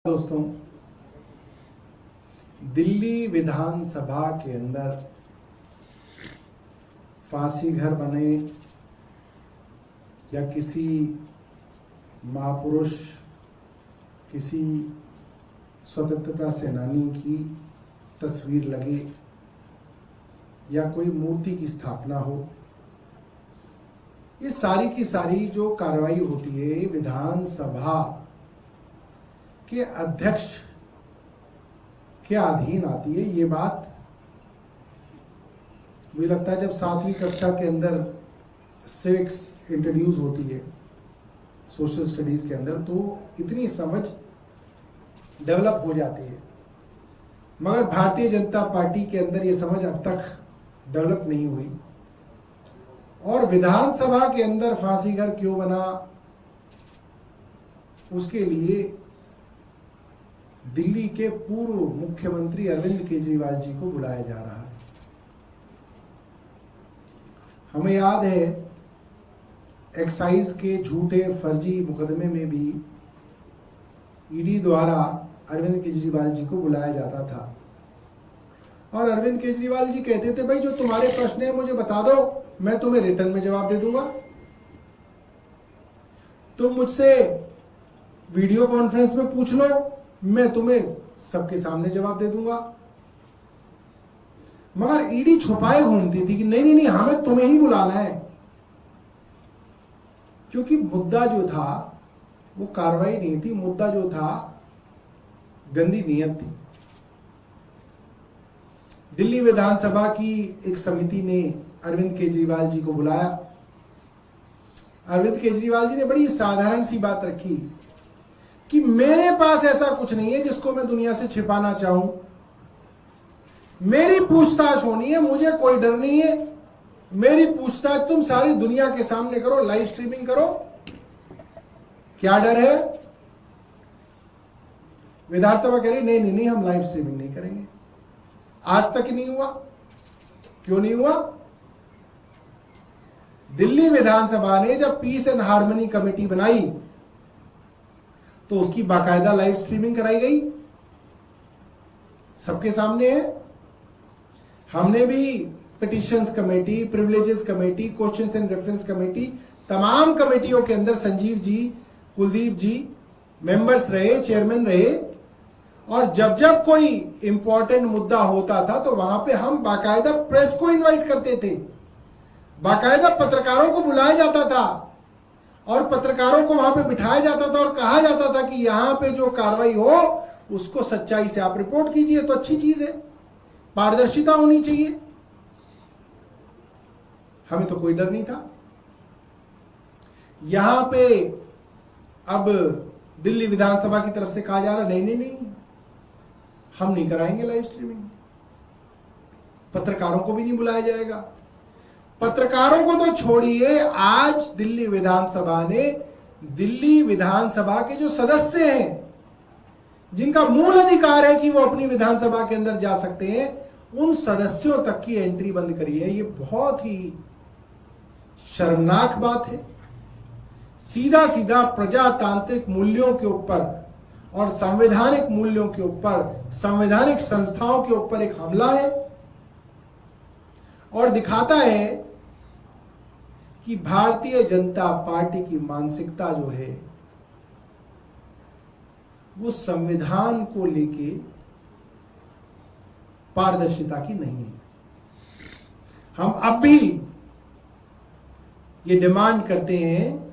दोस्तों, दिल्ली विधानसभा के अंदर फांसी घर बने या किसी महापुरुष, किसी स्वतंत्रता सेनानी की तस्वीर लगे या कोई मूर्ति की स्थापना हो, ये सारी की सारी जो कार्रवाई होती है विधानसभा के अध्यक्ष के अधीन आती है। ये बात मुझे लगता है जब 7वीं कक्षा के अंदर सिविक्स इंट्रोड्यूस होती है सोशल स्टडीज के अंदर, तो इतनी समझ डेवलप हो जाती है, मगर भारतीय जनता पार्टी के अंदर ये समझ अब तक डेवलप नहीं हुई। और विधानसभा के अंदर फांसी घर क्यों बना, उसके लिए दिल्ली के पूर्व मुख्यमंत्री अरविंद केजरीवाल जी को बुलाया जा रहा है। हमें याद है एक्साइज के झूठे फर्जी मुकदमे में भी ईडी द्वारा अरविंद केजरीवाल जी को बुलाया जाता था और अरविंद केजरीवाल जी कहते थे, भाई जो तुम्हारे प्रश्न है मुझे बता दो, मैं तुम्हें रिटर्न में जवाब दे दूंगा। तुम मुझसे वीडियो कॉन्फ्रेंस में पूछ लो, मैं तुम्हें सबके सामने जवाब दे दूंगा। मगर ईडी छुपाए घूमती थी कि नहीं, हमें तुम्हें ही बुलाना है, क्योंकि मुद्दा जो था वो कार्रवाई नहीं थी, मुद्दा जो था गंदी नीयत थी। दिल्ली विधानसभा की एक समिति ने अरविंद केजरीवाल जी को बुलाया। अरविंद केजरीवाल जी ने बड़ी साधारण सी बात रखी कि मेरे पास ऐसा कुछ नहीं है जिसको मैं दुनिया से छिपाना चाहूं, मेरी पूछताछ होनी है, मुझे कोई डर नहीं है, मेरी पूछताछ तुम सारी दुनिया के सामने करो, लाइव स्ट्रीमिंग करो, क्या डर है। विधानसभा कह रही नहीं, हम लाइव स्ट्रीमिंग नहीं करेंगे। आज तक ही नहीं हुआ। क्यों नहीं हुआ? दिल्ली विधानसभा ने जब पीस एंड हार्मनी कमेटी बनाई तो उसकी बाकायदा लाइव स्ट्रीमिंग कराई गई, सबके सामने है। हमने भी petitions committee, privileges committee, questions and reference committee, तमाम कमेटियों के अंदर संजीव जी, कुलदीप जी मेंबर्स रहे, चेयरमैन रहे, और जब जब कोई इंपॉर्टेंट मुद्दा होता था तो वहां पे हम बाकायदा प्रेस को इनवाइट करते थे, बाकायदा पत्रकारों को बुलाया जाता था और पत्रकारों को वहां पे बिठाया जाता था और कहा जाता था कि यहां पे जो कार्रवाई हो उसको सच्चाई से आप रिपोर्ट कीजिए, तो अच्छी चीज है, पारदर्शिता होनी चाहिए। हमें तो कोई डर नहीं था। यहां पे अब दिल्ली विधानसभा की तरफ से कहा जा रहा नहीं, हम नहीं कराएंगे लाइव स्ट्रीमिंग, पत्रकारों को भी नहीं बुलाया जाएगा। पत्रकारों को तो छोड़िए, आज दिल्ली विधानसभा ने दिल्ली विधानसभा के जो सदस्य हैं, जिनका मूल अधिकार है कि वो अपनी विधानसभा के अंदर जा सकते हैं, उन सदस्यों तक की एंट्री बंद करी है। ये बहुत ही शर्मनाक बात है। सीधा सीधा प्रजातांत्रिक मूल्यों के ऊपर और संवैधानिक मूल्यों के ऊपर, संवैधानिक संस्थाओं के ऊपर एक हमला है और दिखाता है कि भारतीय जनता पार्टी की मानसिकता जो है वो संविधान को लेके पारदर्शिता की नहीं है। हम अब भी ये डिमांड करते हैं,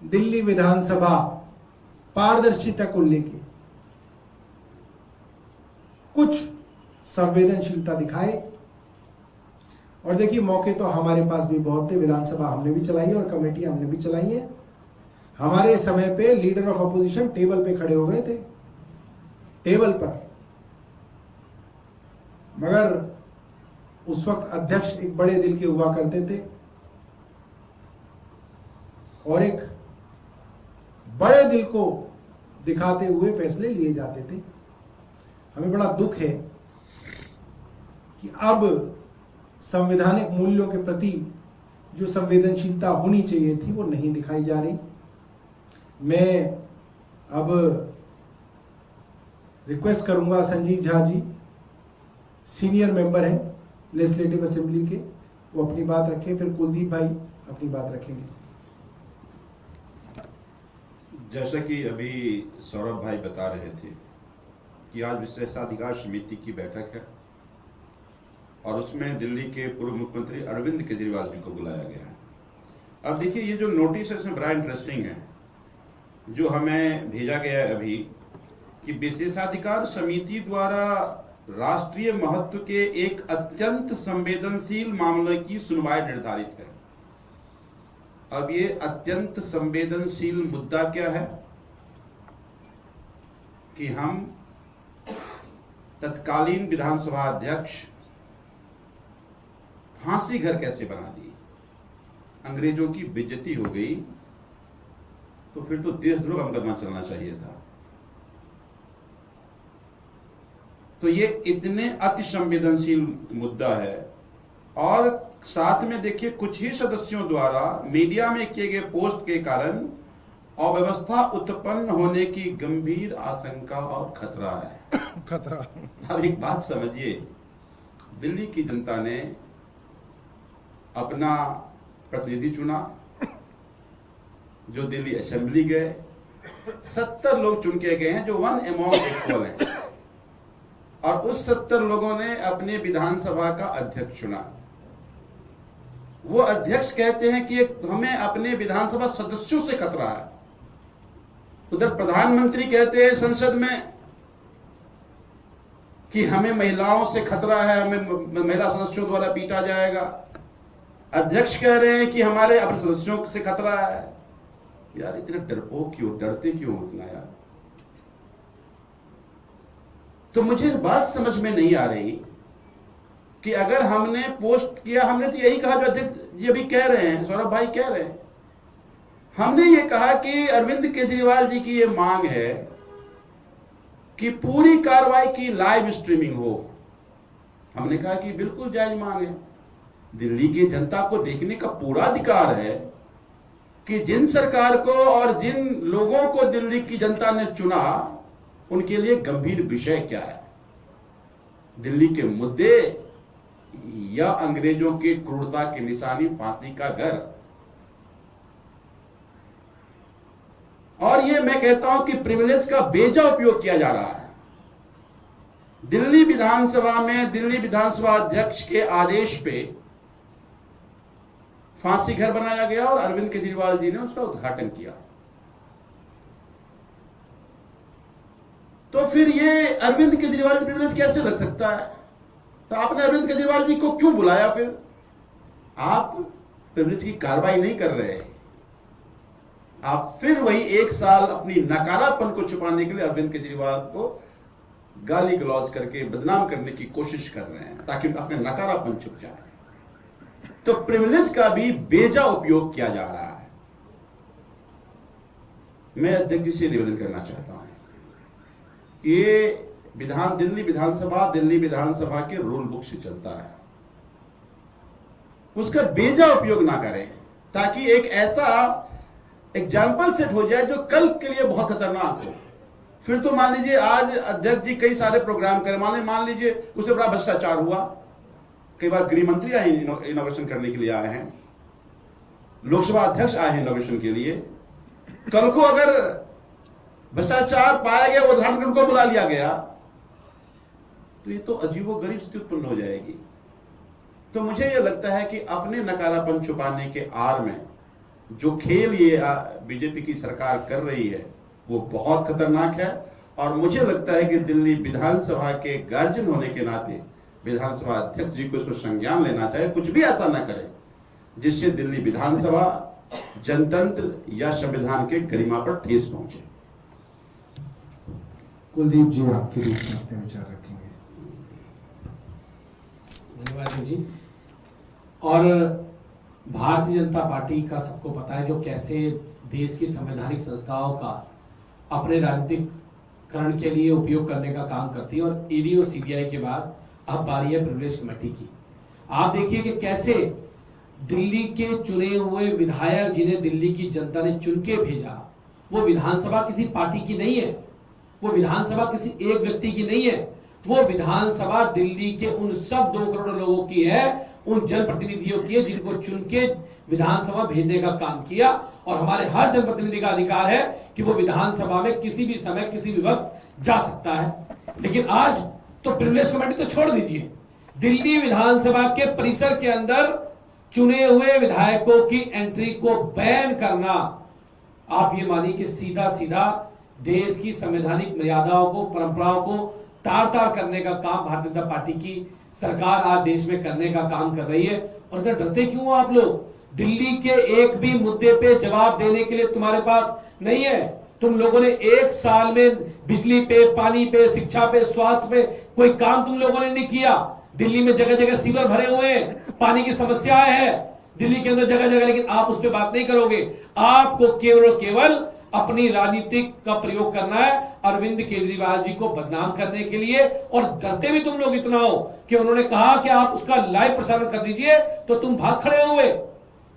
दिल्ली विधानसभा पारदर्शिता को लेके कुछ संवेदनशीलता दिखाए। और देखिए, मौके तो हमारे पास भी बहुत थे, विधानसभा हमने भी चलाई है और कमेटी हमने भी चलाई है। हमारे समय पे लीडर ऑफ अपोजिशन टेबल पे खड़े हो गए थे, टेबल पर, मगर उस वक्त अध्यक्ष एक बड़े दिल के हुआ करते थे और एक बड़े दिल को दिखाते हुए फैसले लिए जाते थे। हमें बड़ा दुख है कि अब संवैधानिक मूल्यों के प्रति जो संवेदनशीलता होनी चाहिए थी वो नहीं दिखाई जा रही। मैं अब रिक्वेस्ट करूंगा संजीव झा जी, सीनियर मेंबर हैं लेजिस्लेटिव असेंबली के, वो अपनी बात रखें, फिर कुलदीप भाई अपनी बात रखेंगे। जैसा कि अभी सौरभ भाई बता रहे थे कि आज विशेषाधिकार समिति की बैठक है और उसमें दिल्ली के पूर्व मुख्यमंत्री अरविंद केजरीवाल जी को बुलाया गया है। अब देखिए, ये जो नोटिस है इसमें बड़ा इंटरेस्टिंग है जो हमें भेजा गया है अभी, कि विशेषाधिकार समिति द्वारा राष्ट्रीय महत्व के एक अत्यंत संवेदनशील मामले की सुनवाई निर्धारित है। अब ये अत्यंत संवेदनशील मुद्दा क्या है कि हम तत्कालीन विधानसभा अध्यक्ष फांसी घर कैसे बना दिए, अंग्रेजों की बेइज्जती हो गई, तो फिर तो देशद्रोह का मुकदमा चलना चाहिए था। तो ये इतने अति संवेदनशील मुद्दा है और साथ में देखिए कुछ ही सदस्यों द्वारा मीडिया में किए गए पोस्ट के कारण अव्यवस्था उत्पन्न होने की गंभीर आशंका और खतरा है। खतरा। अब एक बात समझिए, दिल्ली की जनता ने अपना प्रतिनिधि चुना जो दिल्ली असेंबली गए, 70 लोग चुन के गए हैं जो वन अमॉन्ग इक्वल हैं, और उस 70 लोगों ने अपने विधानसभा का अध्यक्ष चुना। वो अध्यक्ष कहते हैं कि हमें अपने विधानसभा सदस्यों से खतरा है। उधर प्रधानमंत्री कहते हैं संसद में कि हमें महिलाओं से खतरा है, हमें महिला सदस्यों द्वारा पीटा जाएगा। अध्यक्ष कह रहे हैं कि हमारे अपने सदस्यों से खतरा है। यार इतने डरपोक क्यों, डरते क्यों उतना यार? तो मुझे बात समझ में नहीं आ रही कि अगर हमने पोस्ट किया, हमने तो यही कहा जो अध्यक्ष जी अभी कह रहे हैं, सौरभ भाई कह रहे हैं, हमने ये कहा कि अरविंद केजरीवाल जी की ये मांग है कि पूरी कार्रवाई की लाइव स्ट्रीमिंग हो। हमने कहा कि बिल्कुल जायज मांग है, दिल्ली की जनता को देखने का पूरा अधिकार है कि जिन सरकार को और जिन लोगों को दिल्ली की जनता ने चुना उनके लिए गंभीर विषय क्या है। दिल्ली के मुद्दे या अंग्रेजों की क्रूरता की निशानी फांसी का घर। और ये मैं कहता हूं कि प्रिविलेज का बेजा उपयोग किया जा रहा है। दिल्ली विधानसभा में दिल्ली विधानसभा अध्यक्ष के आदेश पे फांसी घर बनाया गया और अरविंद केजरीवाल जी ने उसका उद्घाटन किया। तो फिर ये अरविंद केजरीवाल जी प्रिविलेज कैसे लग सकता है? तो आपने अरविंद केजरीवाल जी को क्यों बुलाया? फिर आप प्रिविलेज की कार्रवाई नहीं कर रहे, आप फिर वही एक साल अपनी नकारापन को छुपाने के लिए अरविंद केजरीवाल को गाली गलौज करके बदनाम करने की कोशिश कर रहे हैं ताकि अपने नकारापन छुप जाए। तो प्रिविलेज का भी बेजा उपयोग किया जा रहा है। मैं अध्यक्ष जी से निवेदन करना चाहता हूं कि ये दिल्ली विधानसभा के रूल बुक से चलता है, उसका बेजा उपयोग ना करें ताकि एक ऐसा एग्जाम्पल सेट हो जाए जो कल के लिए बहुत खतरनाक हो। फिर तो मान लीजिए आज अध्यक्ष जी कई सारे प्रोग्राम करें, मान लीजिए उससे बड़ा भ्रष्टाचार हुआ, कई बार गृह मंत्री आए इनोवेशन करने के लिए आए हैं, लोकसभा अध्यक्ष आए हैं इनोवेशन के लिए, कल को अगर भ्रष्टाचार पाया गया, उद्घाटन उनको बुला लिया गया, तो ये तो अजीबोगरीब स्थिति उत्पन्न हो जाएगी। तो मुझे यह लगता है कि अपने नकारापन छुपाने के आड़ में जो खेल ये बीजेपी की सरकार कर रही है वो बहुत खतरनाक है। और मुझे लगता है कि दिल्ली विधानसभा के गार्जियन होने के नाते विधानसभा अध्यक्ष जी को इसको संज्ञान लेना चाहिए, कुछ भी ऐसा न करें जिससे दिल्ली विधानसभा जनतंत्र या संविधान के गरिमा पर ठेस पहुंचे। कुलदीप जी आपके बीच में अपने विचार रखेंगे। धन्यवाद जी। और भारतीय जनता पार्टी का सबको पता है जो कैसे देश की संवैधानिक संस्थाओं का अपने राजनीतिकरण के लिए उपयोग करने का काम करती है। और ईडी और सीबीआई के बाद अब बारी है प्रिविलेज कमेटी की। आप देखिए कि कैसे दिल्ली के चुने हुए विधायक जिन्हें दिल्ली की जनता ने चुन के भेजा, वो विधानसभा किसी पार्टी की नहीं है, वो विधानसभा किसी एक व्यक्ति की नहीं है, वो विधानसभा दिल्ली के उन सब 2 करोड़ लोगों की है, उन जनप्रतिनिधियों की है जिनको चुन के विधानसभा भेजने का काम किया। और हमारे हर जनप्रतिनिधि का अधिकार है कि वो विधानसभा में किसी भी समय किसी भी वक्त जा सकता है। लेकिन आज तो प्रिविलेज कमेटी तो छोड़ दीजिए, दिल्ली विधानसभा के परिसर के अंदर चुने हुए विधायकों की एंट्री को बैन करना, आप ये मानिए कि सीधा सीधा देश की संवैधानिक मर्यादाओं को, परंपराओं को तार तार करने का काम भारतीय जनता पार्टी की सरकार आज देश में करने का काम कर रही है। और इधर डरते क्यों हो आप लोग? दिल्ली के एक भी मुद्दे पे जवाब देने के लिए तुम्हारे पास नहीं है। तुम लोगों ने 1 साल में बिजली पे, पानी पे, शिक्षा पे, स्वास्थ्य पे कोई काम तुम लोगों ने नहीं किया। दिल्ली में जगह जगह सीवर भरे हुए हैं, पानी की समस्याएं है दिल्ली के अंदर जगह जगह, लेकिन आप उस पर बात नहीं करोगे। आपको केवल और केवल अपनी राजनीतिक का प्रयोग करना है अरविंद केजरीवाल जी को बदनाम करने के लिए। और डरते भी तुम लोग इतना हो कि उन्होंने कहा कि आप उसका लाइव प्रसारण कर दीजिए तो तुम भाग खड़े हुए,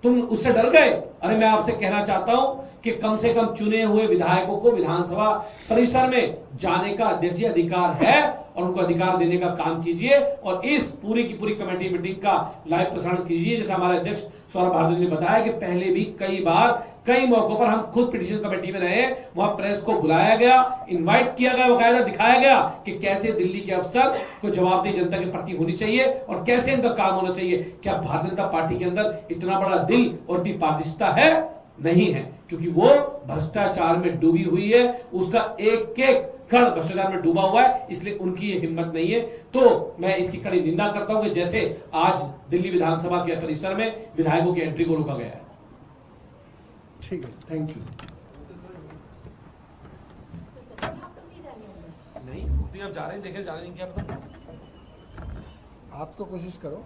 तुम उससे डर गए। अरे मैं आपसे कहना चाहता हूं कि कम से कम चुने हुए विधायकों को विधानसभा परिसर में जाने का अध्यक्ष अधिकार है और उनको अधिकार देने का काम कीजिए। और इस पूरी की पूरी कमेटी मीटिंग का लाइव प्रसारण कीजिए। जैसे हमारे अध्यक्ष सौरभ भारद्वाज ने बताया कि पहले भी कई बार कई मौकों पर हम खुद पिटीशन कमेटी में रहे, वहां प्रेस को बुलाया गया, इनवाइट किया गया, बकायदा दिखाया गया कि कैसे दिल्ली के अफसर को जवाबदेही जनता के प्रति होनी चाहिए और कैसे इनका काम होना चाहिए। क्या भारतीय जनता पार्टी के अंदर इतना बड़ा दिल और इतनी पारदर्शिता है? नहीं है, क्योंकि वो भ्रष्टाचार में डूबी हुई है, उसका एक एक कण भ्रष्टाचार में डूबा हुआ है, इसलिए उनकी ये हिम्मत नहीं है। तो मैं इसकी कड़ी निंदा करता हूं कि जैसे आज दिल्ली विधानसभा के परिसर में विधायकों की एंट्री को रोका गया है। ठीक है, थैंक यू। नहीं, आप जा रहे हैं, देखे जा रहे हैं क्या? आप तो कोशिश करो।